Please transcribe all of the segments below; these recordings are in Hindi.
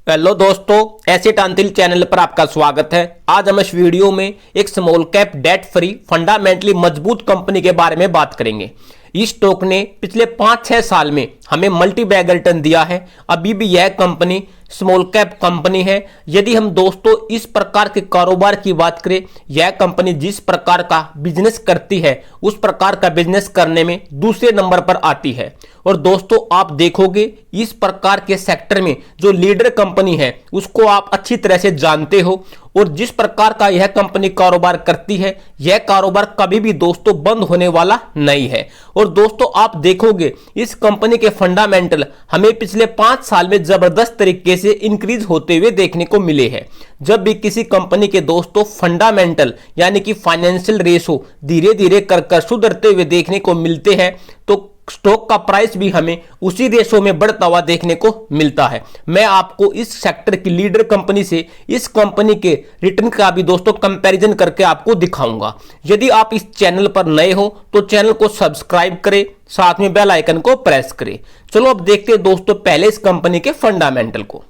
हेलो दोस्तों, एसेट अंतिल चैनल पर आपका स्वागत है। आज हम इस वीडियो में एक small cap debt free fundamentally मजबूत कंपनी के बारे में बात करेंगे। इस स्टॉक ने पिछले 5-6 साल में हमें मल्टी बैग रिटर्न दिया है। अभी भी यह कंपनी स्मॉल कैप कंपनी है। यदि हम दोस्तों इस प्रकार के कारोबार की बात करें, यह कंपनी जिस प्रकार का बिजनेस करती है उस प्रकार का बिजनेस करने में दूसरे नंबर पर आती है। और दोस्तों आप देखोगे इस प्रकार के सेक्टर में जो लीडर कंपनी है उसको आप अच्छी तरह से जानते हो, और जिस प्रकार का यह कंपनी कारोबार करती है यह कारोबार कभी भी दोस्तों बंद होने वाला नहीं है। और दोस्तों आप देखोगे इस कंपनी के फंडामेंटल हमें पिछले 5 साल में जबरदस्त तरीके से इंक्रीज होते हुए देखने को मिले हैं। जब भी किसी कंपनी के दोस्तों फंडामेंटल यानी कि फाइनेंशियल रेशो धीरे धीरे कर सुधरते हुए देखने को मिलते हैं तो स्टॉक का प्राइस भी हमें उसी रेशो में बढ़ता हुआ देखने को मिलता है। मैं आपको इस सेक्टर की लीडर कंपनी से इस कंपनी के रिटर्न का भी दोस्तों कंपैरिजन करके आपको दिखाऊंगा। यदि आप इस चैनल पर नए हो तो चैनल को सब्सक्राइब करें, साथ में बेल आइकन को प्रेस करें। चलो अब देखते हैं दोस्तों पहले इस कंपनी के फंडामेंटल को।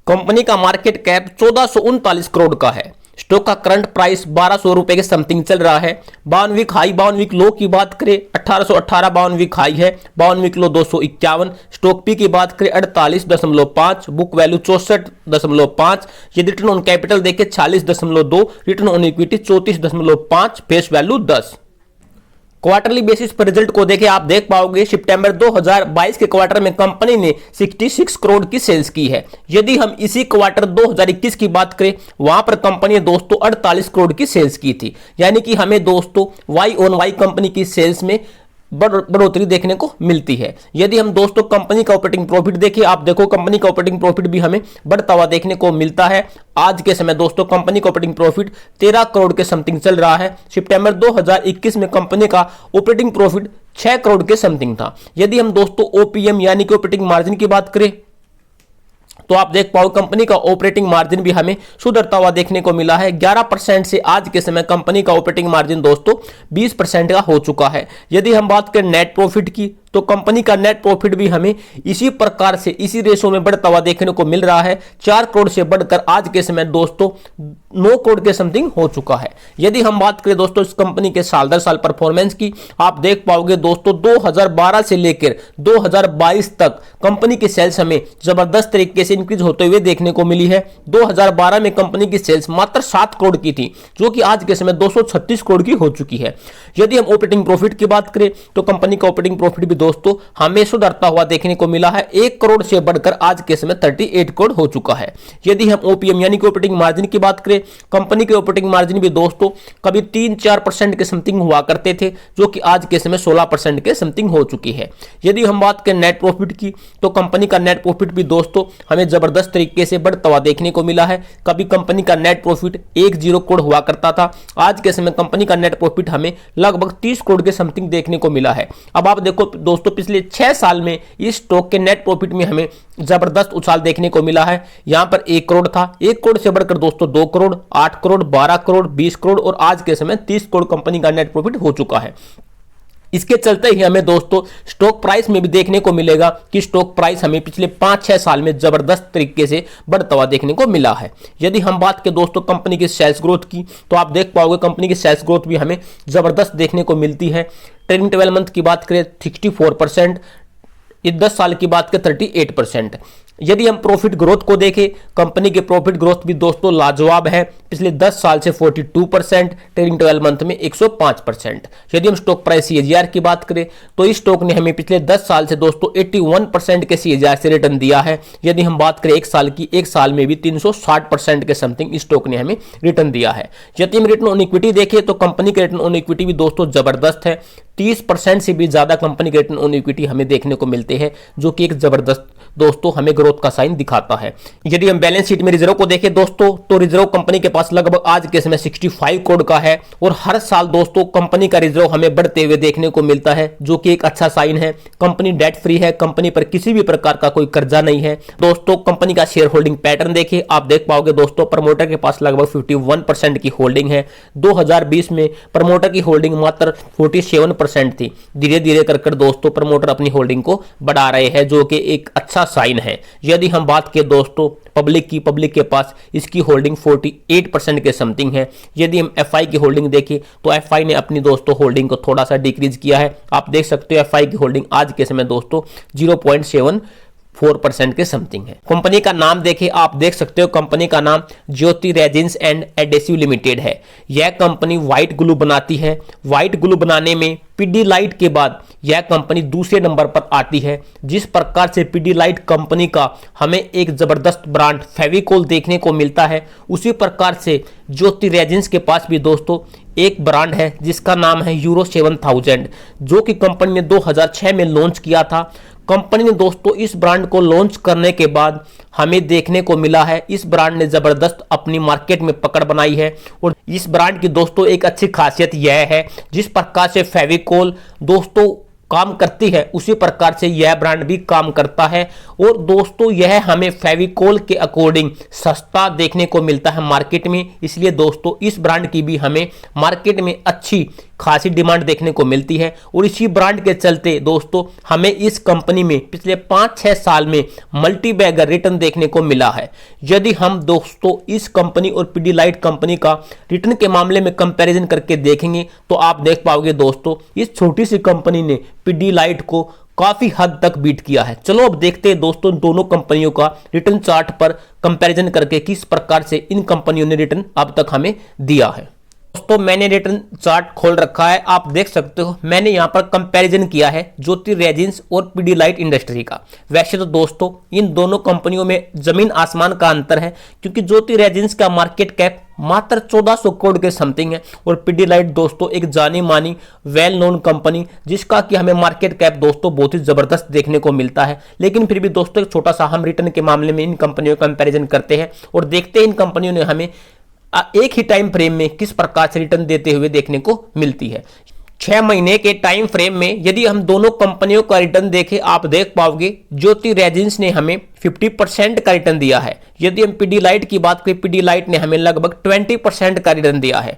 कंपनी का मार्केट कैप 1439 करोड़ का है। स्टॉक का करंट प्राइस 1200 रुपए के समथिंग चल रहा है। 52 वीक हाई 52 वीक लो की बात करें 1818 52 वीक हाई है, 52 वीक लो 251। स्टॉक पी की बात करें 48.5, बुक वैल्यू 64.5। यदि रिटर्न ऑन कैपिटल देखें 46.2, return on equity 34.5, face value 10। Quarterly basis पर रिजल्ट को देखें आप देख पाओगे सितंबर 2022 के क्वार्टर में कंपनी ने 66 करोड़ की सेल्स की है। यदि हम इसी क्वार्टर 2021 की बात करें वहां पर कंपनी ने दोस्तों 48 करोड़ की सेल्स की थी। यानी कि हमें दोस्तों वाई ऑन वाई कंपनी की सेल्स में बढ़ोतरी देखने को मिलती है। यदि हम दोस्तों कंपनी का ऑपरेटिंग प्रॉफिट देखिए आप देखो कंपनी का ऑपरेटिंग प्रॉफिट भी हमें बढ़ता हुआ देखने को मिलता है। आज के समय दोस्तों कंपनी का ऑपरेटिंग प्रॉफिट 13 करोड़ के समथिंग चल रहा है। सितंबर 2021 में कंपनी का ऑपरेटिंग प्रॉफिट 6 करोड़ के समथिंग था। यदि हम दोस्तों ओपीएम यानी कि ऑपरेटिंग मार्जिन की बात करें तो आप देख पाओ कंपनी का ऑपरेटिंग मार्जिन भी हमें सुधरता हुआ देखने को मिला है। 11% से आज के समय कंपनी का ऑपरेटिंग मार्जिन दोस्तों 20% का हो चुका है। यदि हम बात करें नेट प्रॉफिट की तो कंपनी का नेट प्रॉफिट भी हमें इसी प्रकार से इसी रेशो में बढ़ता हुआ देखने को मिल रहा है। 4 करोड़ से बढ़कर आज के समय दोस्तों 9 करोड़ के समथिंग हो चुका है। यदि हम बात करें दोस्तों इस कंपनी के साल दर साल परफॉर्मेंस की आप देख पाओगे दोस्तों 2012 से लेकर 2022 तक कंपनी की सेल्स हमें जबरदस्त तरीके से इंक्रीज होते हुए देखने को मिली है। 2012 में कंपनी की सेल्स मात्र 7 करोड़ की थी जो कि आज के समय 236 करोड़ की हो चुकी है। यदि हम ऑपरेटिंग प्रॉफिट की बात करें तो कंपनी का ऑपरेटिंग प्रॉफिट भी दोस्तों हमें सुधरता हुआ देखने को मिला है। 1 करोड़ से बढ़कर आज के समय 38 करोड़ हो चुका है। यदि हम ओपीएम यानी कि ऑपरेटिंग मार्जिन की बात करें कंपनी के ऑपरेटिंग मार्जिन भी दोस्तों कभी 3-4% के समथिंग हुआ करते थे जो कि आज के समय 16% के समथिंग हो चुकी है। यदि हम बात करें नेट प्रॉफिट की तो कंपनी का नेट प्रॉफिट भी दोस्तों हमें जबरदस्त तरीके से बढ़ता हुआ देखने को मिला है। कभी कंपनी का नेट प्रॉफिट 10 करोड़ हुआ करता था, आज के समय कंपनी का नेट प्रॉफिट हमें लगभग 30 करोड़ के समथिंग देखने को मिला है। अब आप देखो दोस्तों पिछले 6 साल में इस स्टॉक के नेट प्रॉफिट में हमें जबरदस्त उछाल देखने को मिला है। यहां पर 1 करोड़ था, 1 करोड़ से बढ़कर दोस्तों 2 करोड़, 8 करोड़, 12 करोड़, 20 करोड़ और आज के समय 30 करोड़ कंपनी का नेट प्रॉफिट हो चुका है। इसके चलते ही हमें दोस्तों स्टॉक प्राइस में भी देखने को मिलेगा कि स्टॉक प्राइस हमें पिछले 5-6 साल में जबरदस्त तरीके से बढ़ता हुआ देखने को मिला है। यदि हम बात करें दोस्तों कंपनी की सेल्स ग्रोथ की तो आप देख पाओगे कंपनी की सेल्स ग्रोथ भी हमें जबरदस्त देखने को मिलती है। ट्रेलिंग 12 मंथ की बात करें 64%, ये 10 साल की बात करें 38%। यदि हम प्रॉफिट ग्रोथ को देखें कंपनी के प्रॉफिट ग्रोथ भी दोस्तों लाजवाब है। पिछले 10 साल से 42%, ट्रेलिंग 12 मंथ में 105%। यदि हम स्टॉक प्राइस सीएजीआर की बात करें तो इस स्टॉक ने हमें पिछले 10 साल से दोस्तों 81% के सीएजीआर से रिटर्न दिया है। यदि हम बात करें 1 साल की, 1 साल में भी 360% के समथिंग इस स्टॉक ने हमें रिटर्न दिया है। यदि हम रिटर्न ऑन इक्विटी देखें तो कंपनी के रिटर्न ऑन इक्विटी भी दोस्तों जबरदस्त है। 30% से भी ज्यादा कंपनी के रिटर्न ऑन इक्विटी हमें देखने को मिलते हैं जो कि एक जबरदस्त दोस्तों हमें ग्रोथ का साइन दिखाता है। यदि हम बैलेंस शीट में रिजर्व को देखें दोस्तों तो रिजर्व कंपनी के पास लगभग आज के समय 65 करोड़ का है और हर साल दोस्तों कंपनी का रिजर्व हमें बढ़ते हुए देखने को मिलता है जो कि एक अच्छा साइन है। कंपनी डेट फ्री है, कंपनी पर किसी भी प्रकार का कोई कर्जा नहीं है। दोस्तों कंपनी का शेयर होल्डिंग पैटर्न देखिए आप देख पाओगे दोस्तों प्रमोटर के पास लगभग 51% की होल्डिंग है। 2020 में प्रमोटर की होल्डिंग मात्र 47% थी। धीरे धीरे कर दोस्तों प्रमोटर अपनी होल्डिंग को बढ़ा रहे हैं जो कि एक अच्छा साइन है। यदि हम बात करें दोस्तों पब्लिक के पास इसकी होल्डिंग 48% के समथिंग है। यदि हम एफआई की होल्डिंग देखें तो एफआई ने अपनी दोस्तों होल्डिंग को थोड़ा सा डिक्रीज किया है। आप देख सकते हो एफआई की होल्डिंग आज के समय दोस्तों 0.74% के समथिंग है। कंपनी का नाम देखें, आप देख सकते हो कंपनी का नाम ज्योति रेजिन्स एंड एडेसिव लिमिटेड है। यह कंपनी व्हाइट ग्लू बनाती है। व्हाइट ग्लू बनाने में पीडीलाइट के बाद यह कंपनी दूसरे नंबर पर आती है। जिस प्रकार से पीडीलाइट कंपनी का हमें एक जबरदस्त ब्रांड फेविकोल देखने को मिलता है, उसी प्रकार से ज्योति रेजिन्स के पास भी दोस्तों एक ब्रांड है जिसका नाम है यूरो 7000, जो कि कंपनी ने 2006 में लॉन्च किया था। कंपनी ने दोस्तों इस ब्रांड को लॉन्च करने के बाद हमें देखने को मिला है इस ब्रांड ने जबरदस्त अपनी मार्केट में पकड़ बनाई है। और इस ब्रांड की दोस्तों एक अच्छी खासियत यह है, जिस प्रकार से फेविकोल दोस्तों काम करती है उसी प्रकार से यह ब्रांड भी काम करता है। और दोस्तों यह हमें फेविकोल के अकॉर्डिंग सस्ता देखने को मिलता है मार्केट में, इसलिए दोस्तों इस ब्रांड की भी हमें मार्केट में अच्छी खासी डिमांड देखने को मिलती है। और इसी ब्रांड के चलते दोस्तों हमें इस कंपनी में पिछले 5-6 साल में मल्टी बैगर रिटर्न देखने को मिला है। यदि हम दोस्तों इस कंपनी और पीडीलाइट कंपनी का रिटर्न के मामले में कंपैरिजन करके देखेंगे तो आप देख पाओगे दोस्तों इस छोटी सी कंपनी ने पीडीलाइट को काफी हद तक बीट किया है। चलो अब देखते हैं दोस्तों दोनों कंपनियों का रिटर्न चार्ट पर कंपैरिजन करके किस प्रकार से इन कंपनियों ने रिटर्न अब तक हमें दिया है। दोस्तों मैंने रिटर्न चार्ट खोल रखा है, आप देख सकते हो। मैंने यहां पर कंपैरिजन किया है ज्योति रेजिन्स और पीडीलाइट इंडस्ट्री का। वैसे तो दोस्तों इन दोनों कंपनियों में जमीन आसमान का अंतर है, क्योंकि ज्योति रेजिन्स का मार्केट कैप मात्र 1400 करोड़ के समथिंग है और पीडीलाइट दोस्तों एक जानी मानी वेल नोन कंपनी जिसका कि हमें मार्केट कैप दोस्तों बहुत ही जबरदस्त देखने को मिलता है। लेकिन फिर भी दोस्तों एक छोटा सा हम रिटर्न के मामले में इन कंपनियों का कंपैरिजन करते हैं और देखते हैं इन कंपनियों ने हमें एक ही टाइम फ्रेम में किस प्रकार से रिटर्न देते हुए देखने को मिलती है। 6 महीने के टाइम फ्रेम में यदि हम दोनों कंपनियों का रिटर्न देखें, आप देख पाओगे ज्योति रेजिन्स ने हमें 50% का रिटर्न दिया है। यदि हम पीडीलाइट की बात करें, पीडीलाइट ने हमें लगभग 20% का रिटर्न दिया है।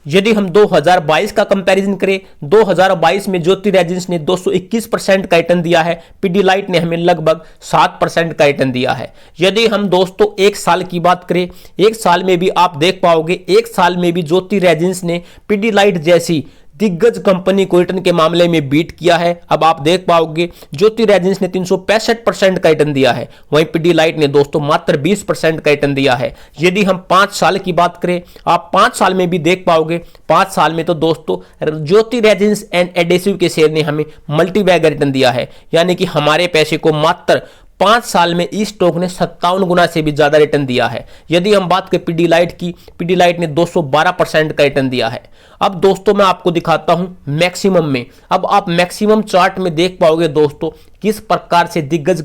यदि हम 2022 का कंपैरिजन करें, 2022 में ज्योति रेजिन्स ने 221% का रिटर्न दिया है, पीडीलाइट ने हमें लगभग 7% का रिटर्न दिया है। यदि हम दोस्तों एक साल की बात करें, एक साल में भी आप देख पाओगे एक साल में भी ज्योति रेजिन्स ने पीडीलाइट जैसी दिग्गज कंपनी को रिटर्न के मामले में बीट किया है। अब आप देख पाओगे ज्योति रेजिन्स ने 365% का रिटर्न दिया है, वहीं पीडीलाइट ने दोस्तों मात्र 20% का रिटर्न दिया है। यदि हम 5 साल की बात करें, आप 5 साल में भी देख पाओगे 5 साल में तो दोस्तों ज्योति रेजिन्स एंड एडेसिव के शेयर ने हमें मल्टी बैगर रिटर्न दिया है, यानी कि हमारे पैसे को मात्र 5 साल में इस स्टॉक ने 57 गुना से भी ज्यादा रिटर्न दिया है। यदि हम बात करें पीडीलाइट की, पीडीलाइट ने 212% का रिटर्न दिया है। अब दोस्तों मैं आपको दिखाता हूं मैक्सिमम में। अब आप मैक्सिमम चार्ट में देख पाओगे दोस्तों किस प्रकार से दिग्गज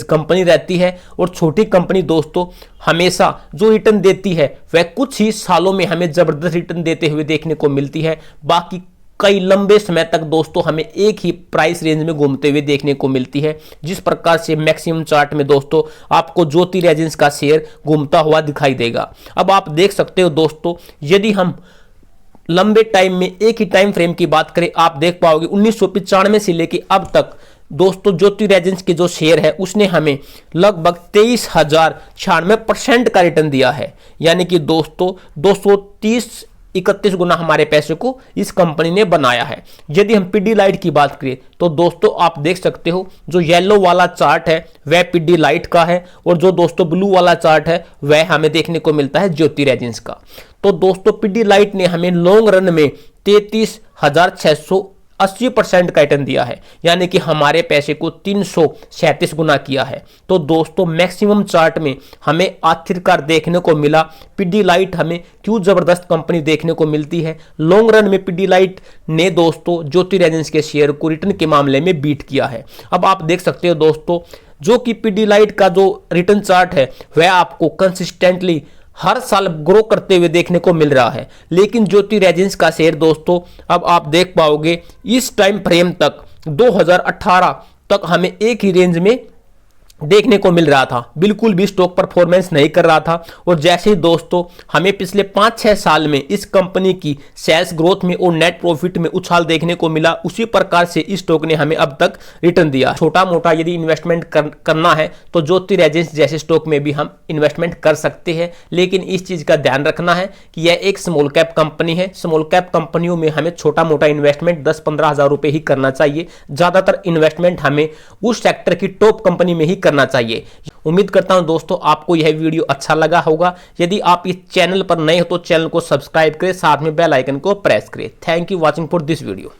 कंपनी रहती है और छोटी कंपनी दोस्तों हमेशा जो रिटर्न देती है वह कुछ ही सालों में हमें जबरदस्त रिटर्न देते हुए देखने को मिलती है। बाकी कई लंबे समय तक दोस्तों हमें एक ही प्राइस रेंज में घूमते हुए देखने को मिलती है। जिस प्रकार से मैक्सिमम चार्ट में दोस्तों आपको ज्योति रेजिन्स का शेयर घूमता हुआ दिखाई देगा। अब आप देख सकते हो दोस्तों यदि हम लंबे टाइम में एक ही टाइम फ्रेम की बात करें, आप देख पाओगे 1995 से लेकर अब तक दोस्तों ज्योति रेजिन्स के जो शेयर है उसने हमें लगभग 23,096% का रिटर्न दिया है, यानी कि दोस्तों 231 गुना हमारे पैसे को इस कंपनी ने बनाया है। यदि हम पीडीलाइट की बात करें तो दोस्तों आप देख सकते हो जो येलो वाला चार्ट है वह पीडीलाइट का है और जो दोस्तों ब्लू वाला चार्ट है वह हमें देखने को मिलता है ज्योति रेजिन्स का। तो दोस्तों पीडीलाइट ने हमें लॉन्ग रन में 33,680% का रिटर्न दिया है, यानी कि हमारे पैसे को 337 गुना किया है। तो दोस्तों मैक्सिमम चार्ट में हमें आखिरकार देखने को मिला पीडीलाइट हमें क्यों जबरदस्त कंपनी देखने को मिलती है। लॉन्ग रन में पीडीलाइट ने दोस्तों ज्योति रेजिन्स के शेयर को रिटर्न के मामले में बीट किया है। अब आप देख सकते हो दोस्तों जो कि पीडीलाइट का जो रिटर्न चार्ट है वह आपको कंसिस्टेंटली हर साल ग्रो करते हुए देखने को मिल रहा है, लेकिन ज्योति रेजिन्स का शेयर दोस्तों अब आप देख पाओगे इस टाइम फ्रेम तक 2018 तक हमें एक ही रेंज में देखने को मिल रहा था, बिल्कुल भी स्टॉक परफॉर्मेंस नहीं कर रहा था। और जैसे ही दोस्तों हमें पिछले 5-6 साल में इस कंपनी की सेल्स ग्रोथ में और नेट प्रॉफिट में उछाल देखने को मिला, उसी प्रकार से इस स्टॉक ने हमें अब तक रिटर्न दिया। छोटा मोटा यदि इन्वेस्टमेंट करना है तो ज्योति रेजिन्स जैसे स्टॉक में भी हम इन्वेस्टमेंट कर सकते हैं, लेकिन इस चीज का ध्यान रखना है कि यह एक स्मॉल कैप कंपनी है। स्मॉल कैप कंपनियों में हमें छोटा मोटा इन्वेस्टमेंट 10-15 हजार रुपए ही करना चाहिए। ज्यादातर इन्वेस्टमेंट हमें उस सेक्टर की टॉप कंपनी में ही करना चाहिए। उम्मीद करता हूं दोस्तों आपको यह वीडियो अच्छा लगा होगा। यदि आप इस चैनल पर नए हो तो चैनल को सब्सक्राइब करें, साथ में बेल आइकन को प्रेस करें। Thank you watching for this video.